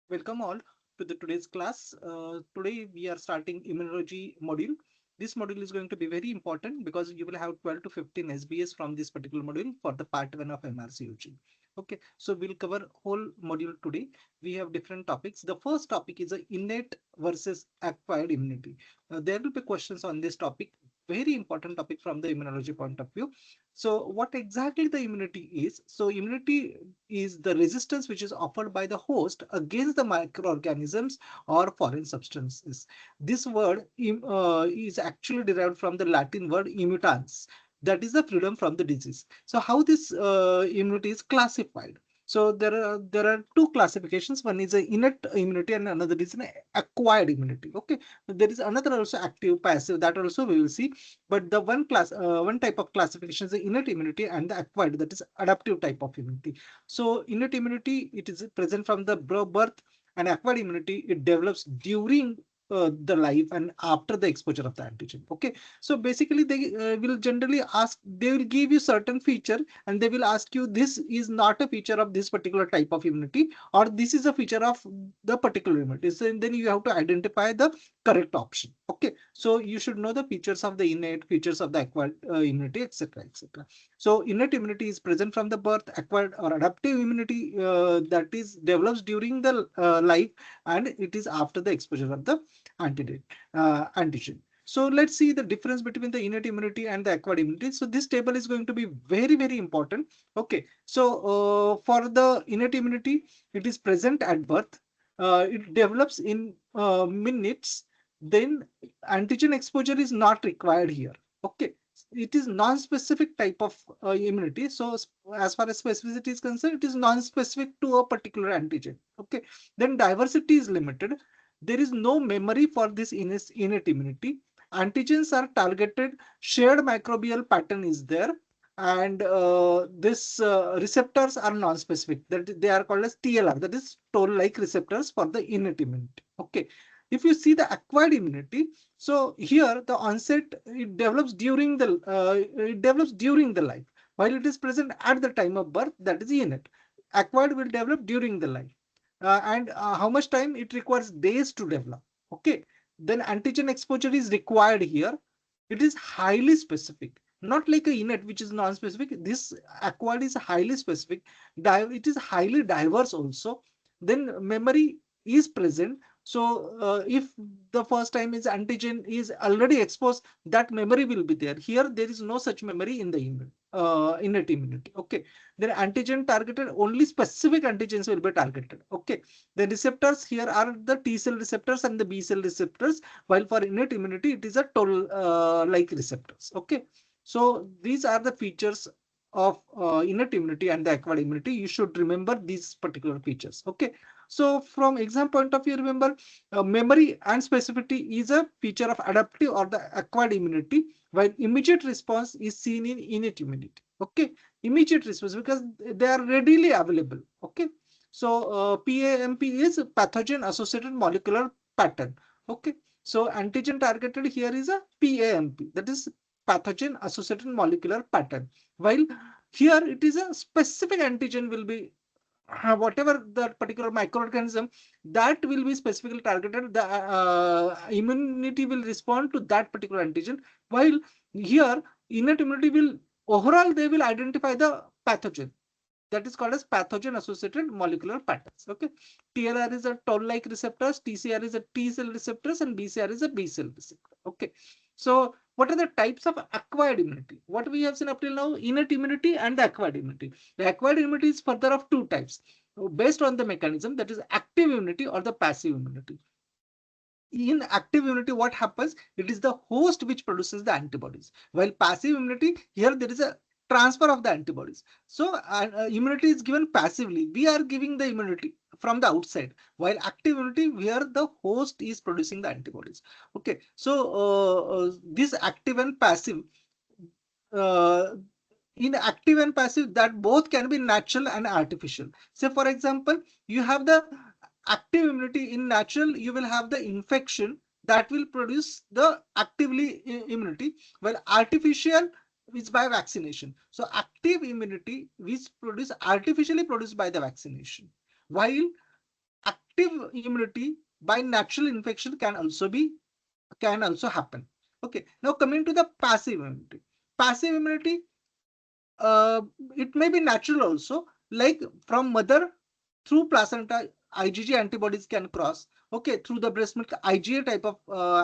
Welcome all to the today's class. Today we are starting immunology module. This module is going to be very important because you will have 12 to 15 SBS from this particular module for the part 1 of MRCOG. Okay, so we'll cover whole module today. We have different topics. The first topic is innate versus acquired immunity. There will be questions on this topic. Very important topic from the immunology point of view. So what exactly the immunity is? So immunity is the resistance which is offered by the host against the microorganisms or foreign substances. This word is actually derived from the Latin word immutans, that is the freedom from the disease. So how this immunity is classified? So there are two classifications. One is a innate immunity and another is an acquired immunity. Okay, there is another also active passive, that also we will see. But the one type of classification is the innate immunity and the acquired, that is adaptive type of immunity. So innate immunity, it is present from the birth, and acquired immunity, it develops during the life and after the exposure of the antigen. Okay, so basically they will generally ask, they will give you certain feature and they will ask you, this is not a feature of this particular type of immunity, or this is a feature of the particular immunity. So then you have to identify the correct option. Okay, so you should know the features of the innate, features of the acquired immunity, etc., etc. So innate immunity is present from the birth. Acquired or adaptive immunity, that is develops during the life, and it is after the exposure of the antigen. So let's see the difference between the innate immunity and the acquired immunity. So this table is going to be very, very important. Okay, so for the innate immunity, it is present at birth. It develops in minutes. Then antigen exposure is not required here. Okay, it is non-specific type of immunity. So as far as specificity is concerned, it is non-specific to a particular antigen. Okay, then diversity is limited. There is no memory for this innate immunity. Antigens are targeted, shared microbial pattern is there, and this receptors are non-specific, that they are called as TLR, that is toll-like receptors for the innate immunity. Okay, if you see the acquired immunity, so here the onset, it develops during the life, while it is present at the time of birth, that is innate. Acquired will develop during the life, and how much time it requires? Days to develop. Okay, then antigen exposure is required here. It is highly specific, not like a innate which is non-specific. This acquired is highly specific. It is highly diverse also. Then memory is present. So if the first time is antigen is already exposed, that memory will be there. Here there is no such memory in the innate immunity. Okay, then antigen targeted, only specific antigens will be targeted. Okay, the receptors here are the T cell receptors and the B cell receptors, while for innate immunity it is a toll like receptors. Okay, so these are the features of innate immunity and the acquired immunity. You should remember these particular features. Okay, so from exam point of view, remember memory and specificity is a feature of adaptive or the acquired immunity, while immediate response is seen in innate immunity. Okay, immediate response because they are readily available. Okay, so PAMP is pathogen associated molecular pattern. Okay, so antigen targeted here is a PAMP, that is pathogen associated molecular pattern, while here it is a specific antigen will be whatever the particular microorganism that will be specifically targeted, the immunity will respond to that particular antigen, while here innate immunity will overall they will identify the pathogen, that is called as pathogen associated molecular patterns. Okay, TLR is a toll-like receptors, TCR is a T cell receptors, and BCR is a B cell receptor. Okay, so what are the types of acquired immunity? What we have seen up till now, innate immunity and the acquired immunity. The acquired immunity is further of two types based on the mechanism, that is active immunity or the passive immunity. In active immunity, what happens? It is the host which produces the antibodies, while passive immunity, here there is a transfer of the antibodies. So immunity is given passively, we are giving the immunity from the outside, while active immunity, where the host is producing the antibodies. Okay, so this active and passive, uh, in active and passive, that both can be natural and artificial. Say for example, you have the active immunity. In natural, you will have the infection that will produce the actively immunity, while artificial is by vaccination. So active immunity which produce artificially produced by the vaccination, while active immunity by natural infection can also happen. Okay, now coming to the passive immunity. Passive immunity, uh, it may be natural also, like from mother through placenta, IgG antibodies can cross. Okay, through the breast milk, IgA type of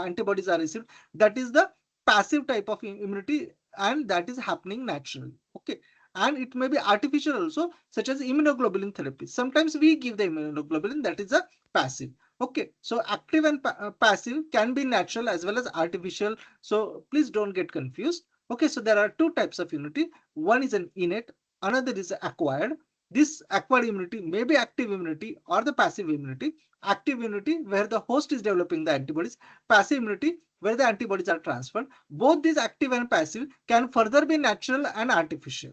antibodies are received. That is the passive type of immunity, and that is happening naturally. Okay, and it may be artificial also, such as immunoglobulin therapy. Sometimes we give the immunoglobulin, that is a passive. Okay, so active and passive can be natural as well as artificial. So please don't get confused. Okay, so there are two types of immunity. One is an innate, another is acquired. This acquired immunity may be active immunity or the passive immunity. Active immunity where the host is developing the antibodies, passive immunity where the antibodies are transferred. Both these active and passive can further be natural and artificial.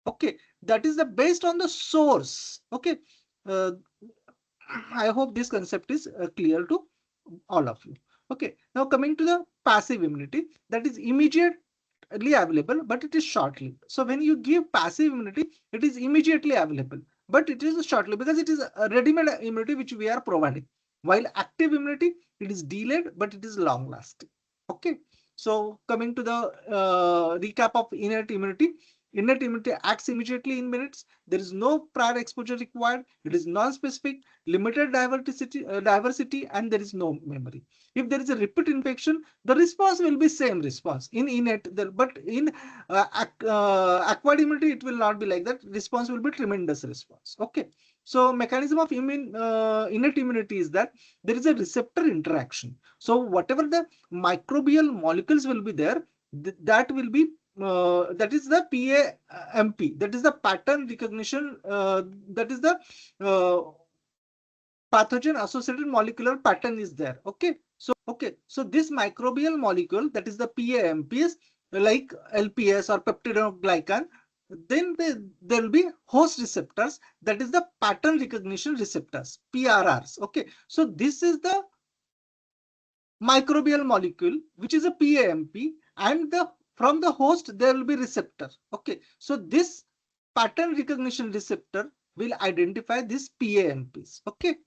Okay, that is the based on the source. Okay, uh, I hope this concept is clear to all of you. Okay, now coming to the passive immunity, that is immediately available, but it is shortly. So when you give passive immunity, it is immediately available, but it is shortly because it is a ready-made immunity which we are providing. While active immunity, it is delayed, but it is long lasting. Okay, so coming to the recap of innate immunity. Innate immunity acts immediately in minutes. There is no prior exposure required. It is non-specific, limited diversity, and there is no memory. If there is a repeat infection, the response will be same response in innate, but in acquired immunity, it will not be like that. Response will be tremendous response. Okay. So mechanism of innate immunity is that there is a receptor interaction. So whatever the microbial molecules will be there, that will be that is the PAMP, that is the pattern recognition, that is the pathogen associated molecular pattern is there. Okay, so this microbial molecule, that is the PAMPs, like LPS or peptidoglycan, then there will be host receptors, that is the pattern recognition receptors, PRRs. Okay, so this is the microbial molecule which is a PAMP, and from the host there will be receptor. Okay, so this pattern recognition receptor will identify these PAMPs. Okay,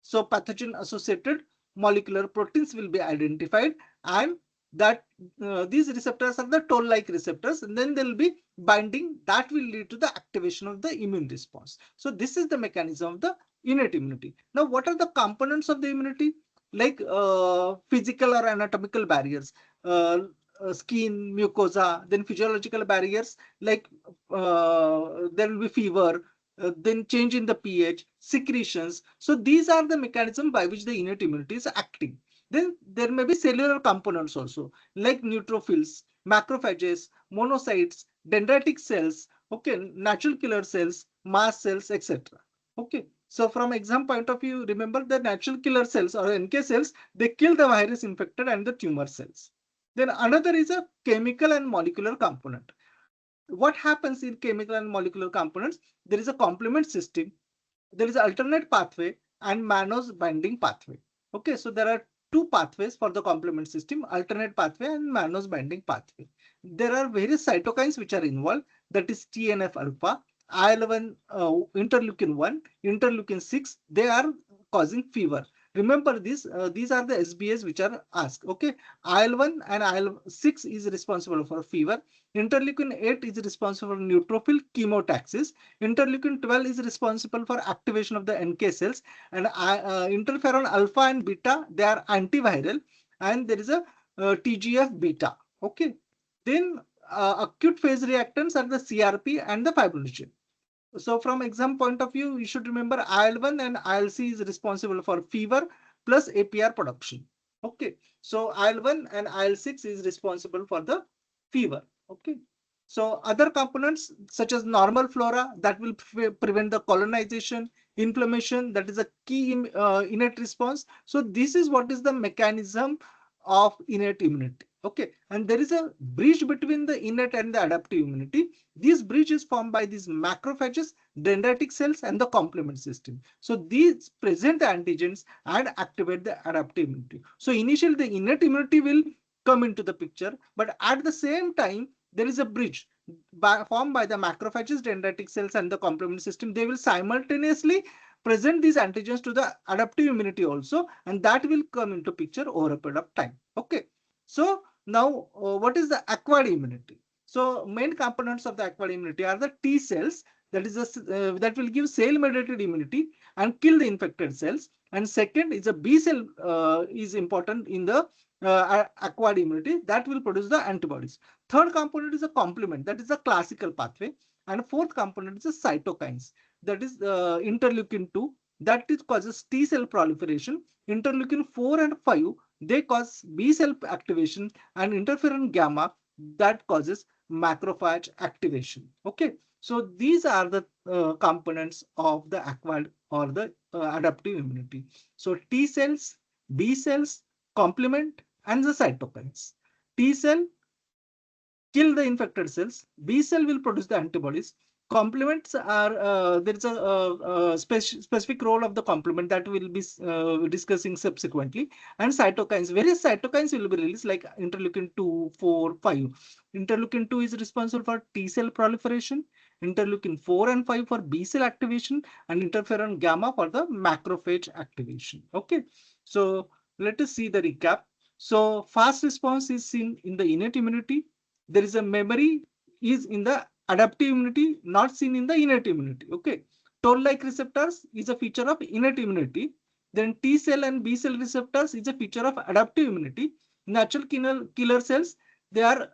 so pathogen associated molecular proteins will be identified, and that these receptors are the toll-like receptors, and then there will be binding that will lead to the activation of the immune response. So this is the mechanism of the innate immunity. Now, what are the components of the immunity? Like physical or anatomical barriers, uh, skin, mucosa, then physiological barriers like there will be fever, then change in the pH, secretions. So these are the mechanism by which the innate immunity is acting. Then there may be cellular components also, like neutrophils, macrophages, monocytes, dendritic cells, okay, natural killer cells, mast cells, etc. Okay, so from exam point of view, remember the natural killer cells or NK cells, they kill the virus infected and the tumor cells. Then another is a chemical and molecular component. What happens in chemical and molecular components? There is a complement system, there is an alternate pathway and mannose binding pathway. Okay, so there are two pathways for the complement system, alternate pathway and mannose binding pathway. There are various cytokines which are involved, that is TNF alpha, IL-1, interleukin 1, interleukin 6, they are causing fever. Remember this, these are the SBAs which are asked. Okay, IL-1 and IL-6 is responsible for fever. Interleukin 8 is responsible for neutrophil chemotaxis. Interleukin 12 is responsible for activation of the NK cells, and interferon alpha and beta, they are antiviral, and there is a TGF beta. Okay, then acute phase reactants are the CRP and the fibrinogen. So from exam point of view, you should remember IL-1 and IL-C is responsible for fever plus APR production. Okay, so IL-1 and IL-6 is responsible for the fever. Okay, so other components such as normal flora that will prevent the colonization, inflammation, that is a key innate response. So this is what is the mechanism of innate immunity. Okay, and there is a bridge between the innate and the adaptive immunity. This bridge is formed by these macrophages, dendritic cells, and the complement system. So these present the antigens and activate the adaptive immunity. So initially the innate immunity will come into the picture, but at the same time there is a bridge formed by the macrophages, dendritic cells, and the complement system. They will simultaneously present these antigens to the adaptive immunity also, and that will come into picture over a period of time. Okay. So now what is the acquired immunity? So main components of the acquired immunity are the T cells, that is that will give cell mediated immunity and kill the infected cells. And second is a B cell is important in the acquired immunity, that will produce the antibodies. Third component is a complement, that is the classical pathway. And fourth component is the cytokines, that is interleukin 2, that is causes T cell proliferation. Interleukin 4 and 5, they cause B cell activation, and interferon gamma, that causes macrophage activation. Okay. So these are the components of the acquired or the adaptive immunity. So T cells, B cells, complement, and the cytokines. T cell kill the infected cells. B cell will produce the antibodies. Complements are there is a specific role of the complement that we'll be discussing subsequently. And cytokines, various cytokines will be released like interleukin 2, 4, 5. Interleukin 2 is responsible for T cell proliferation. Interleukin 4 and 5 for B cell activation, and interferon gamma for the macrophage activation. Okay, so let us see the recap. So fast response is seen in the innate immunity. There is a memory is in the adaptive immunity, not seen in the innate immunity. Okay. Toll-like receptors is a feature of innate immunity. Then T cell and B cell receptors is a feature of adaptive immunity. Natural killer cells, they are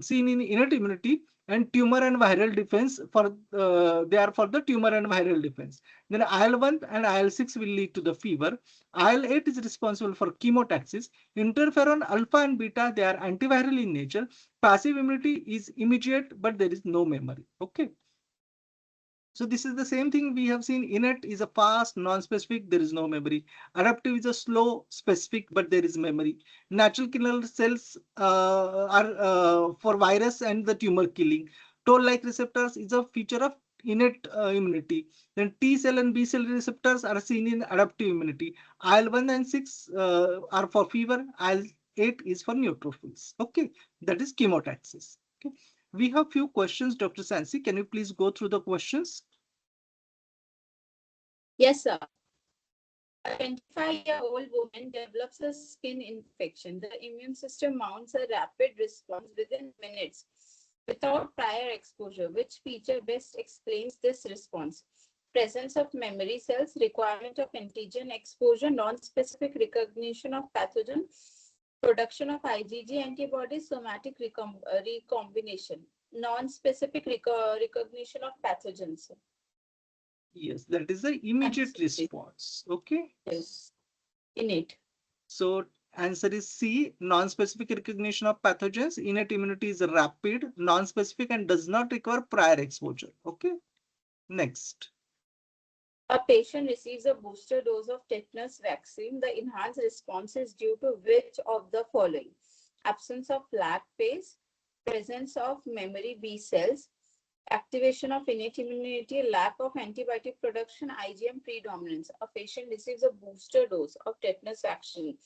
seen in innate immunity, and tumor and viral defense for they are for the tumor and viral defense. Then IL-1 and IL-6 will lead to the fever. IL-8 is responsible for chemotaxis. Interferon alpha and beta, they are antiviral in nature. Passive immunity is immediate, but there is no memory. Okay. So this is the same thing we have seen. Innate is a fast, non-specific, there is no memory. Adaptive is a slow, specific, but there is memory. Natural killer cells are for virus and the tumor killing. Toll-like receptors is a feature of innate immunity. Then T cell and B cell receptors are seen in adaptive immunity. IL-1 and 6 are for fever. IL-8 is for neutrophils. Okay, that is chemotaxis. Okay. We have few questions, Dr. Sansi. Can you please go through the questions? Yes, sir. A 25-year-old woman develops a skin infection. The immune system mounts a rapid response within minutes without prior exposure. Which feature best explains this response? Presence of memory cells, requirement of antigen exposure, non-specific recognition of pathogen, production of IgG antibodies, somatic recombination, non-specific recognition of pathogens. Yes, that is the immediate response. Okay. Yes. Innate. So answer is C, non-specific recognition of pathogens. Innate immunity is rapid, non-specific, and does not require prior exposure. Okay. Next. A patient receives a booster dose of tetanus vaccine. The enhanced response is due to which of the following? Absence of lag phase, presence of memory B cells, activation of innate immunity, lack of antibiotic production, IgM predominance. A patient receives a booster dose of tetanus vaccine.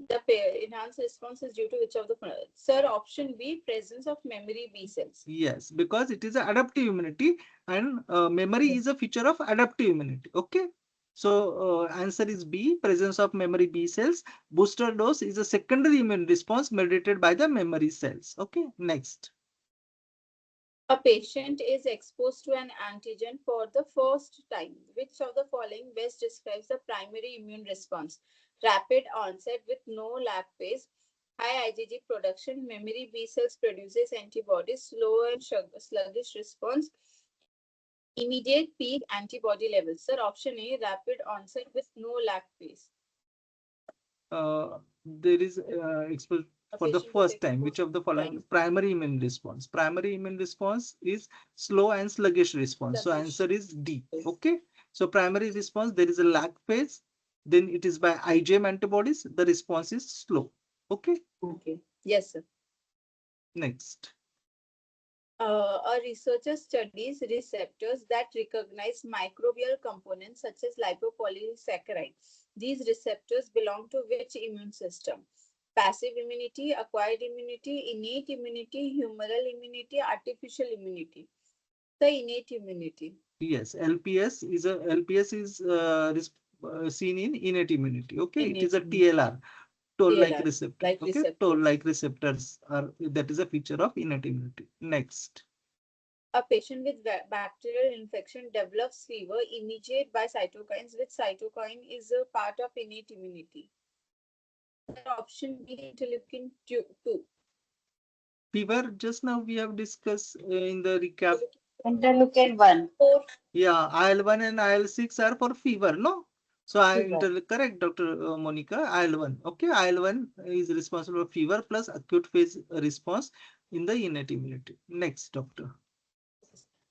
The enhanced response is due to which of the following? Sir, option B, presence of memory B cells. Yes, because it is an adaptive immunity, and memory is a feature of adaptive immunity. Okay. So answer is B, presence of memory B cells. Booster dose is a secondary immune response mediated by the memory cells. Okay. Next. A patient is exposed to an antigen for the first time. Which of the following best describes the primary immune response? Rapid onset with no lag phase, high IgG production, memory B cells produces antibodies, slow and sluggish response, immediate peak antibody levels. Sir, option A, rapid onset with no lag phase. There is exposed for the first time. Which of the following? Primary immune response. Primary immune response is slow and sluggish response. So answer is D. Okay. So primary response, there is a lag phase. Then it is by IgM antibodies. The response is slow. Okay. Okay. Yes, sir. Next. A researcher studies receptors that recognize microbial components such as lipopolysaccharide. These receptors belong to which immune system? Passive immunity, acquired immunity, innate immunity, humoral immunity, artificial immunity. The innate immunity. Yes, LPS is seen in innate immunity. Okay, it is Innate a immunity. TLR, toll-like TLR, receptor. like Okay, receptors. toll-like receptors are that is a feature of innate immunity. Next, A patient with bacterial infection develops fever initiated by cytokines, which cytokine is a part of innate immunity. Sir, option B, interleukin 2. fever. Just now we have discussed in the recap. Interleukin 1. 4. Yeah, IL-1 and IL-6 are for fever, no? So I Fever. inter correct, Dr. Monica. IL-1. Okay, IL-1 is responsible for fever plus acute phase response in the innate immunity. Next, doctor.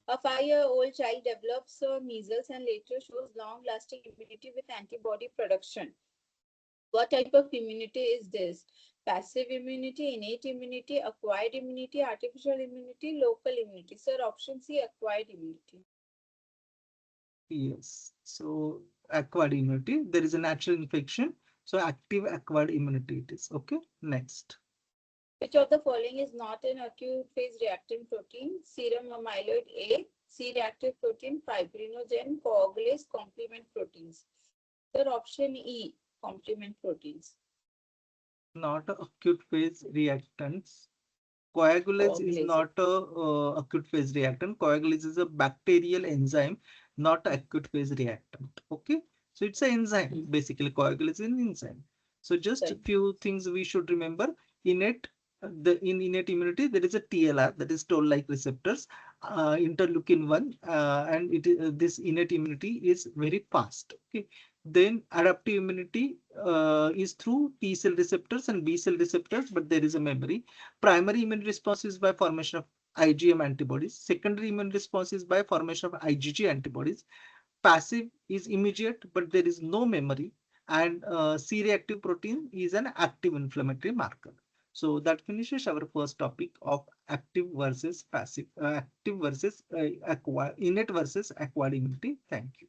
A 5-year-old child develops measles and later shows long lasting immunity with antibody production. What type of immunity is this? Passive immunity, innate immunity, acquired immunity, artificial immunity, local immunity. Sir, option C, acquired immunity. Yes. So acquired immunity, there is a natural infection. So active acquired immunity it is. Okay. Next. Which of the following is not an acute phase reactant protein? Serum amyloid A, C reactive protein, fibrinogen, coagulase, complement proteins. Sir, option E, complement proteins. Not a acute phase reactants. Coagulase is Coagulase. not a acute phase reactant. Coagulase is a bacterial enzyme, not a acute phase reactant. Okay, so it's an enzyme. Hmm. Basically, coagulase is an enzyme. So just a Right. few things we should remember. Innate, in innate immunity, there is a TLR, that is toll-like receptors, interleukin one, and this innate immunity is very fast. Okay, then adaptive immunity is through T cell receptors and B cell receptors, but there is a memory. Primary immune response is by formation of IgM antibodies. Secondary immune response is by formation of IgG antibodies. Passive is immediate, but there is no memory. And C-reactive protein is an active inflammatory marker. So that finishes our first topic of active versus passive, active versus innate versus acquired immunity. Thank you.